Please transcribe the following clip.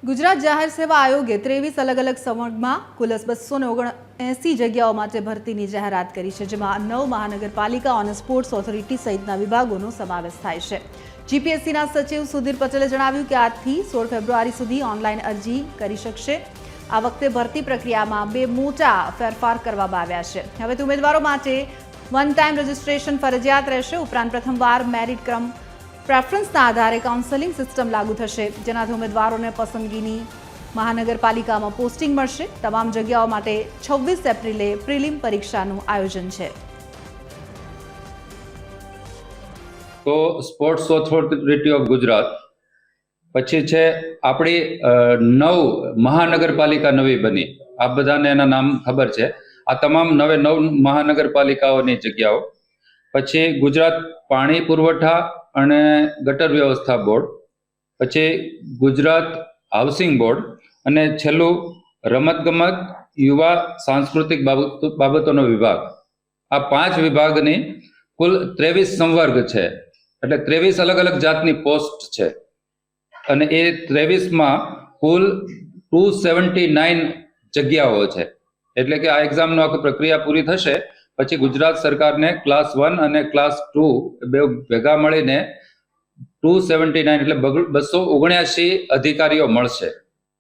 ગુજરાત જાહેર સેવા આયોગે 23 અલગ અલગ સંવર્ગમાં કુલ 279 જગ્યાઓ માટે ભરતીની જાહેરાત કરી છે, જેમાં 9 મહાનગરપાલિકા અને સ્પોર્ટ્સ ઓથોરિટી સહિતના વિભાગોનો સમાવેશ થાય છે. જીપીએસસીના સચિવ સુધીર પટેલે જણાવ્યું કે આજથી 16 ફેબ્રુઆરી સુધી ઓનલાઈન અરજી કરી શકશે. આ વખતે ભરતી પ્રક્રિયામાં 2 મોટા ફેરફાર કરવામાં આવ્યા છે. હવે ઉમેદવારો માટે વન ટાઈમ રજિસ્ટ્રેશન ફરજિયાત રહેશે. ઉપરાંત પ્રથમવાર મેરિટ ક્રમ પ્રેફરન્સના આધારે કાઉન્સેલિંગ સિસ્ટમ લાગુ થશે, જેનાથી ઉમેદવારોને પસંદગીની મહાનગરપાલિકામાં પોસ્ટિંગ મળશે. તમામ જગ્યાઓ માટે 26 એપ્રિલે પ્રિલિમ પરીક્ષાનું આયોજન છે. તો સ્પોર્ટ્સ ઓથોરિટી ઓફ ગુજરાત, પછી છે આપણી 9 મહાનગરપાલિકા નવી બની. આ બધાને એના નામ ખબર છે. આ તમામ 9 મહાનગરપાલિકાઓની જગ્યાઓ. પછી ગુજરાત પાણી પુરવઠા અને ગટર વ્યવસ્થા બોર્ડ, પછી ગુજરાત હાઉસિંગ બોર્ડ, અને છેલ્લું રમતગમત યુવા સાંસ્કૃતિક બાબતોનો વિભાગ. આ 5 વિભાગની કુલ 23 સંવર્ગ છે, એટલે 23 અલગ અલગ જાતની પોસ્ટ છે. અને એ 23માં કુલ 279 જગ્યાઓ છે. એટલે કે આ એક્ઝામનો આખી પ્રક્રિયા પૂરી થશે પછી ગુજરાત સરકારને ક્લાસ 1 અને ક્લાસ 2 બે ભેગા મળીને 279 એટલે 279 અધિકારીઓ મળશે.